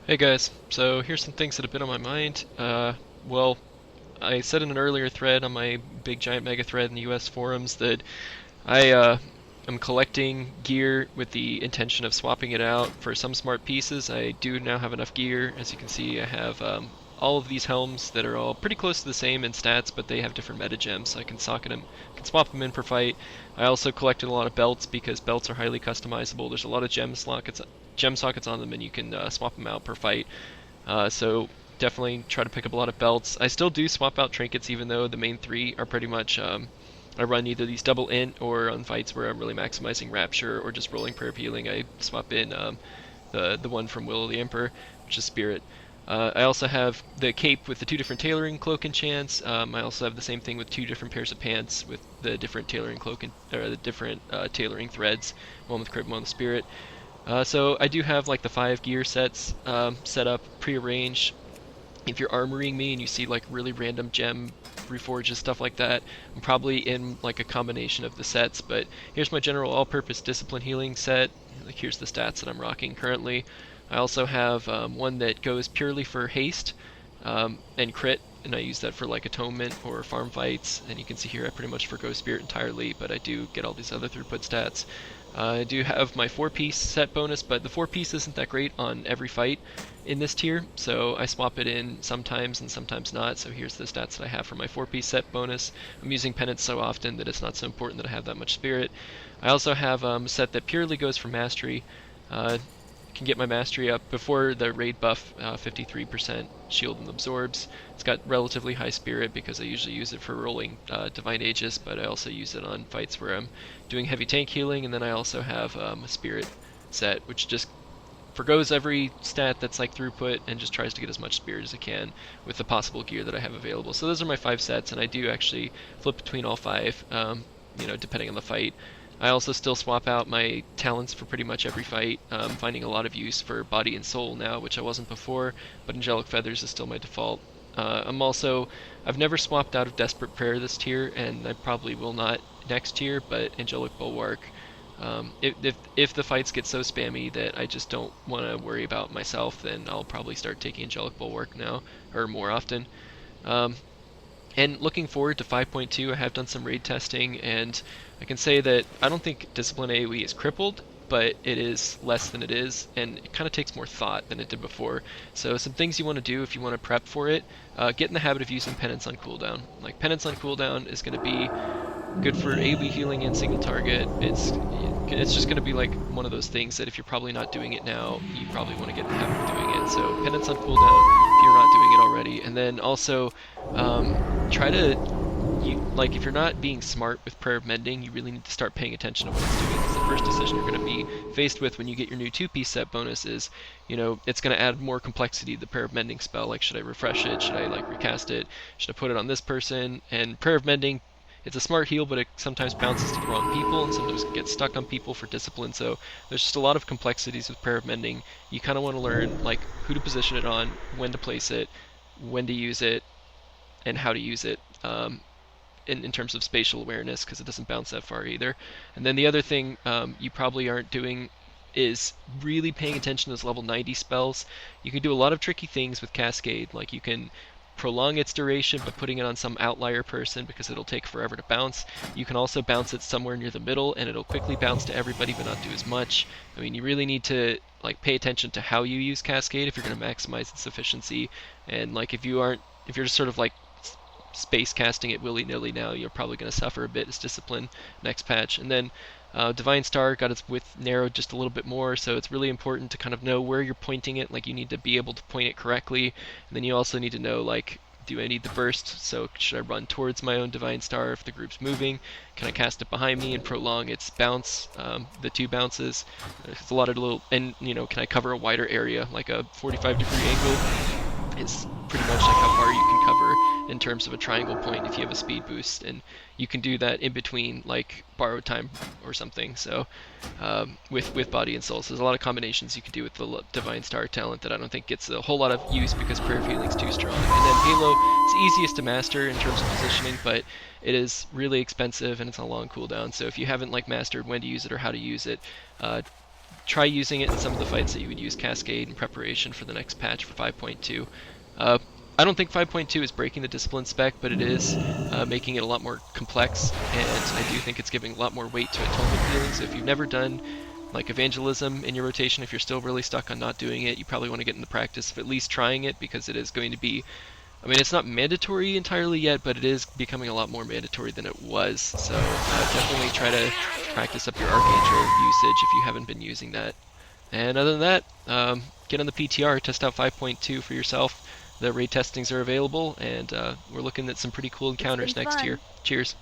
Hey guys, so here's some things that have been on my mind. Well, I said in an earlier thread on my big giant mega thread in the US forums that I am collecting gear with the intention of swapping it out for some smart pieces. I do now have enough gear. As you can see, I have all of these helms that are all pretty close to the same in stats, but they have different meta gems, so I can can swap them in per fight. I also collected a lot of belts because belts are highly customizable. There's a lot of gem sockets on them, and you can swap them out per fight. So definitely try to pick up a lot of belts. I still do swap out trinkets, even though the main three are pretty much. I run either these double int or on fights where I'm really maximizing rapture or just rolling prayer of healing. I swap in the one from Will of the Emperor, which is spirit. I also have the cape with the two different tailoring cloak and chants. I also have the same thing with two different pairs of pants with the different tailoring cloak and or the different tailoring threads, one with crit, one with spirit. So I do have like the 5 gear sets set up, prearranged. If you're armoring me and you see like really random gem reforges, stuff like that, I'm probably in like a combination of the sets. But here's my general all-purpose discipline healing set. Like here's the stats that I'm rocking currently. I also have one that goes purely for haste and crit, and I use that for like atonement or farm fights. And you can see here I pretty much forgo spirit entirely, but I do get all these other throughput stats. I do have my 4-piece set bonus, but the 4-piece isn't that great on every fight in this tier, so I swap it in sometimes and sometimes not. So here's the stats that I have for my 4-piece set bonus. I'm using penance so often that it's not so important that I have that much spirit. I also have a set that purely goes for mastery. Can get my mastery up before the raid buff, 53% shield and absorbs. It's got relatively high spirit because I usually use it for rolling divine aegis, but I also use it on fights where I'm doing heavy tank healing, and then I also have a spirit set which just forgoes every stat that's like throughput and just tries to get as much spirit as it can with the possible gear that I have available. So those are my 5 sets, and I do actually flip between all 5, depending on the fight. I also still swap out my talents for pretty much every fight. Finding a lot of use for body and soul now, which I wasn't before, but angelic feathers is still my default. I've never swapped out of desperate prayer this tier, and I probably will not next tier, but angelic bulwark. If the fights get so spammy that I just don't want to worry about myself, then I'll probably start taking angelic bulwark now, or more often. Um, and looking forward to 5.2, I have done some raid testing, and I can say that I don't think Discipline AoE is crippled, but it is less than it is, and it kind of takes more thought than it did before. So some things you want to do if you want to prep for it, get in the habit of using Penance on cooldown. Like Penance on cooldown is going to be good for AoE healing and single target. It's just going to be like one of those things that if you're probably not doing it now, you probably want to get in the habit of doing it. So Penance on cooldown if you're not doing it already, and then also try to like if you're not being smart with prayer of mending, you really need to start paying attention to what it's doing. Because the first decision you're going to be faced with when you get your new 2-piece set bonus is, it's going to add more complexity to the prayer of mending spell. Like, should I refresh it? Should I like recast it? Should I put it on this person? And prayer of mending, it's a smart heal, but it sometimes bounces to the wrong people, and sometimes it gets stuck on people for discipline. So there's just a lot of complexities with prayer of mending. You kind of want to learn like who to position it on, when to place it, when to use it, and how to use it. In terms of spatial awareness, because it doesn't bounce that far either. And then the other thing you probably aren't doing is really paying attention to those level 90 spells. You can do a lot of tricky things with Cascade, like you can prolong its duration by putting it on some outlier person because it'll take forever to bounce. You can also bounce it somewhere near the middle and it'll quickly bounce to everybody but not do as much. I mean, you really need to like pay attention to how you use Cascade if you're going to maximize its efficiency. And like if you're just sort of like space casting it willy-nilly now, you're probably going to suffer a bit as discipline next patch. And then Divine Star got its width narrowed just a little bit more, so it's really important to kind of know where you're pointing it. Like you need to be able to point it correctly, and then you also need to know like, do I need the burst? So should I run towards my own Divine Star if the group's moving? Can I cast it behind me and prolong its bounce, the 2 bounces? There's a lot of little, and can I cover a wider area, like a 45-degree angle? Is pretty much like how far you can cover in terms of a triangle point if you have a speed boost, and you can do that in between like borrowed time or something. So with body and soul, so there's a lot of combinations you can do with the Divine Star talent that I don't think gets a whole lot of use because prayer of healing's too strong. And then Halo, it's easiest to master in terms of positioning, but it is really expensive and it's a long cooldown. So if you haven't like mastered when to use it or how to use it, try using it in some of the fights that you would use Cascade in preparation for the next patch for 5.2. Uh, I don't think 5.2 is breaking the discipline spec, but it is making it a lot more complex, and I do think it's giving a lot more weight to atonement healing. So if you've never done like evangelism in your rotation, if you're still really stuck on not doing it, you probably want to get in the practice of at least trying it, because it is going to be, I mean, it's not mandatory entirely yet, but it is becoming a lot more mandatory than it was. So definitely try to practice up your Archangel usage if you haven't been using that. And other than that, get on the PTR, test out 5.2 for yourself. The raid testings are available, and we're looking at some pretty cool encounters next year. Cheers.